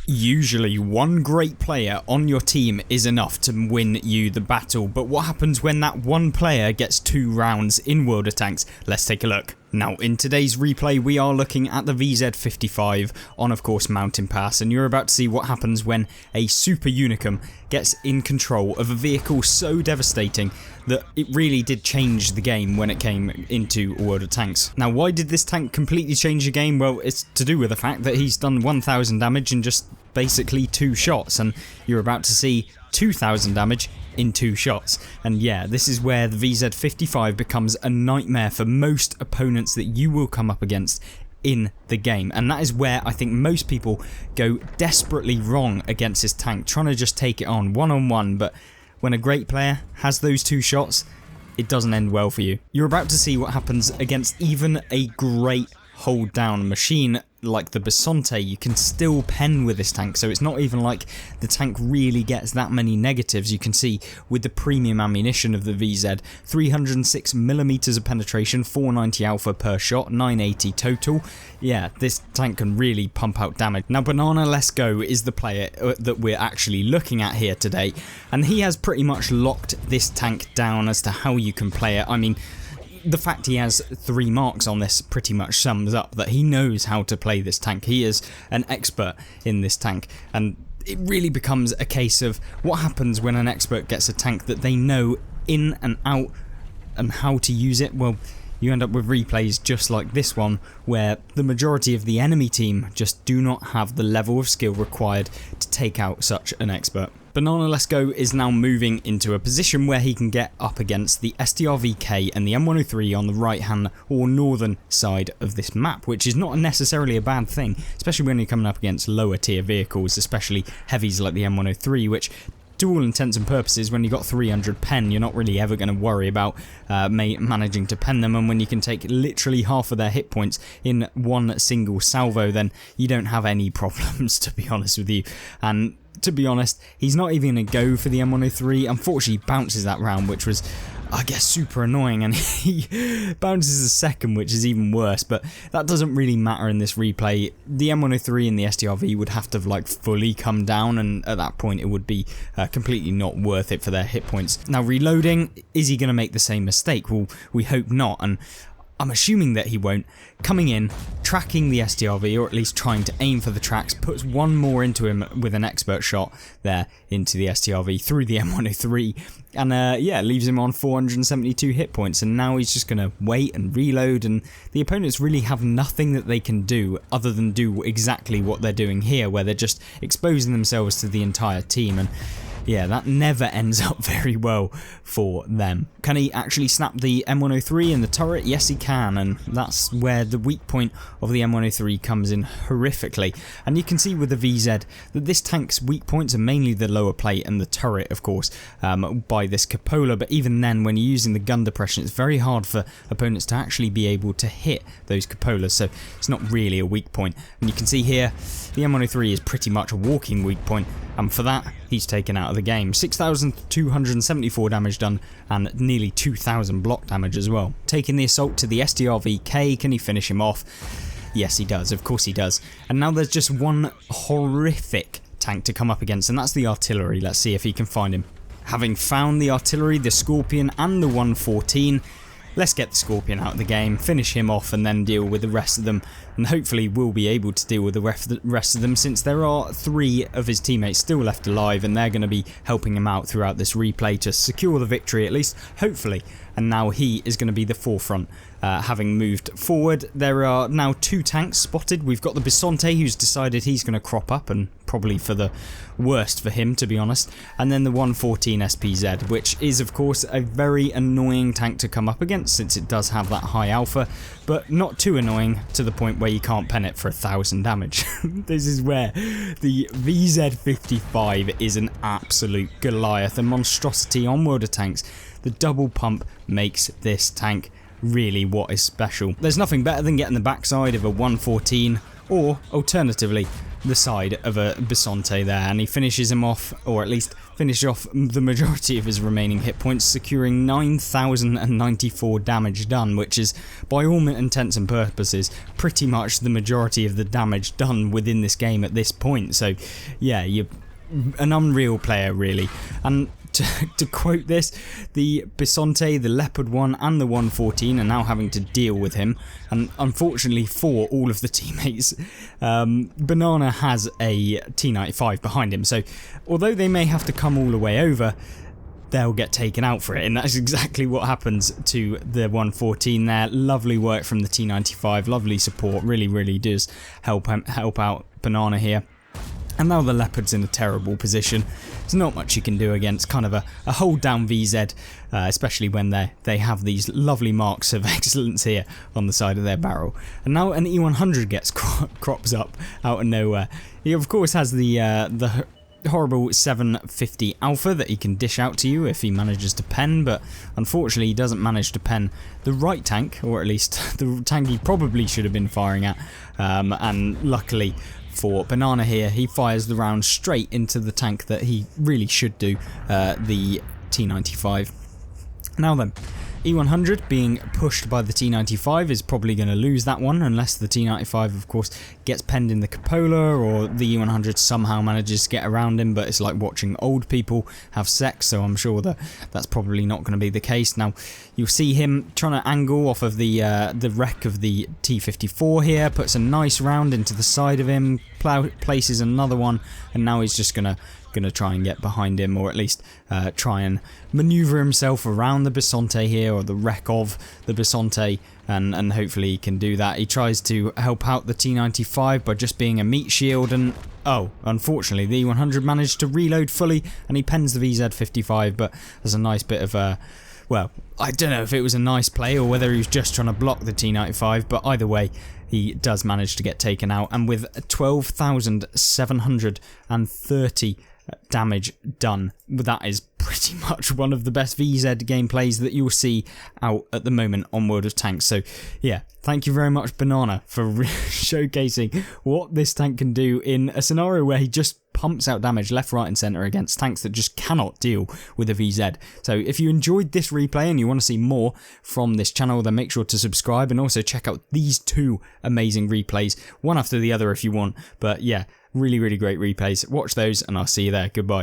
Usually one great player on your team is enough to win you the battle, but what happens when that one player gets 2 rounds in World of Tanks? Let's take a look. Now in today's replay we are looking at the VZ55 on of course Mountain Pass, and you're about to see what happens when a Super Unicum gets in control of a vehicle so devastating that it really did change the game when it came into World of Tanks. Now why did this tank completely change the game? Well, it's to do with the fact that he's done 1000 damage in just basically 2 shots, and you're about to see 2000 damage in 2 shots. And yeah, this is where the VZ55 becomes a nightmare for most opponents that you will come up against in the game, and that is where I think most people go desperately wrong against this tank, trying to just take it on one-on-one, but when a great player has those 2 shots, it doesn't end well for you. You're about to see what happens against even a great hold down machine like the Bisonte. You can still pen with this tank, so it's not even like the tank really gets that many negatives. You can see with the premium ammunition of the VZ, 306mm of penetration, 490 alpha per shot, 980 total. Yeah, this tank can really pump out damage. Now Banana Let's Go is the player that we're actually looking at here today, and he has pretty much locked this tank down as to how you can play it. I mean, the fact he has 3 marks on this pretty much sums up that he knows how to play this tank. He is an expert in this tank, and it really becomes a case of what happens when an expert gets a tank that they know in and out and how to use it. Well, you end up with replays just like this one, where the majority of the enemy team just do not have the level of skill required to take out such an expert. Banana Let's Go is now moving into a position where he can get up against the STR-VK and the M103 on the right hand or northern side of this map, which is not necessarily a bad thing, especially when you're coming up against lower tier vehicles, especially heavies like the M103, which to all intents and purposes, when you've got 300 pen, you're not really ever going to worry about managing to pen them, and when you can take literally half of their hit points in one single salvo, then you don't have any problems, to be honest with you. And to be honest, he's not even going to go for the M103. Unfortunately, he bounces that round, which was, I guess, super annoying, and he bounces a second, which is even worse, but that doesn't really matter in this replay. The M103 and the STRV would have to like fully come down, and at that point it would be completely not worth it for their hit points. Now reloading, is he going to make the same mistake? Well, we hope not, and I'm assuming that he won't. Coming in, tracking the STRV, or at least trying to aim for the tracks, puts one more into him with an expert shot there into the STRV through the M103, and yeah, leaves him on 472 hit points, and now he's just going to wait and reload, and the opponents really have nothing that they can do other than do exactly what they're doing here, where they're just exposing themselves to the entire team, and yeah, that never ends up very well for them. Can he actually snap the M103 in the turret? Yes, he can, and that's where the weak point of the M103 comes in horrifically. And you can see with the VZ that this tank's weak points are mainly the lower plate and the turret, of course, by this cupola, but even then, when you're using the gun depression, it's very hard for opponents to actually be able to hit those cupolas, so it's not really a weak point. And you can see here, the M103 is pretty much a walking weak point, and for that, he's taken out of the game. 6,274 damage done, and nearly 2,000 block damage as well. Taking the assault to the STR-VK, can he finish him off? Yes, he does, of course he does. And now there's just one horrific tank to come up against, and that's the artillery. Let's see if he can find him. Having found the artillery, the Scorpion and the 114, let's get the Scorpion out of the game, finish him off, and then deal with the rest of them, and hopefully we'll be able to deal with the rest of them, since there are 3 of his teammates still left alive, and they're going to be helping him out throughout this replay to secure the victory, at least, hopefully. And now he is going to be the forefront. Having moved forward, there are now 2 tanks spotted. We've got the Bisonte, who's decided he's going to crop up, and probably for the worst for him, to be honest. And then the 114 SPZ, which is of course a very annoying tank to come up against, since it does have that high alpha, but not too annoying to the point where you can't pen it for 1,000 damage. This is where the VZ55 is an absolute Goliath, a monstrosity on World of Tanks. The double pump makes this tank really what is special. There's nothing better than getting the backside of a 114, or alternatively the side of a Bisonte there, and he finishes him off, or at least finishes off the majority of his remaining hit points, securing 9,094 damage done, which is, by all intents and purposes, pretty much the majority of the damage done within this game at this point. So yeah, you're an unreal player really. And to quote this, the Bisonte, the Leopard 1 and the 114 are now having to deal with him, and unfortunately for all of the teammates, Banana has a T95 behind him, so although they may have to come all the way over, they'll get taken out for it, and that's exactly what happens to the 114 there. Lovely work from the T95, lovely support, really does help out Banana here. And now the Leopard's in a terrible position. There's not much you can do against kind of a hold down VZ, especially when they have these lovely marks of excellence here on the side of their barrel. And now an E100 gets crops up out of nowhere. He of course has the horrible 750 Alpha that he can dish out to you if he manages to pen, but unfortunately he doesn't manage to pen the right tank, or at least the tank he probably should have been firing at, and luckily for Banana here, he fires the round straight into the tank that he really should do, the T95. Now then, E100 being pushed by the T95 is probably going to lose that one, unless the T95 of course gets penned in the cupola, or the E100 somehow manages to get around him, but it's like watching old people have sex, so I'm sure that that's probably not going to be the case. Now you'll see him trying to angle off of the wreck of the T54 here, puts a nice round into the side of him, places another one, and now he's just gonna try and get behind him, or at least try and maneuver himself around the Bisonte here, or the wreck of the Bisonte, and hopefully he can do that. He tries to help out the T95 by just being a meat shield, and oh, unfortunately the E100 managed to reload fully and he pens the VZ55, but there's a nice bit of well, I don't know if it was a nice play or whether he was just trying to block the T95, but either way, he does manage to get taken out, and with 12,730 damage done, that is pretty much one of the best VZ gameplays that you'll see out at the moment on World of Tanks. So yeah, thank you very much Banana for showcasing what this tank can do in a scenario where he just pumps out damage left, right and centre against tanks that just cannot deal with a VZ. So if you enjoyed this replay and you want to see more from this channel, then make sure to subscribe, and also check out these two amazing replays, one after the other if you want. But yeah, really great replays. Watch those and I'll see you there. Goodbye.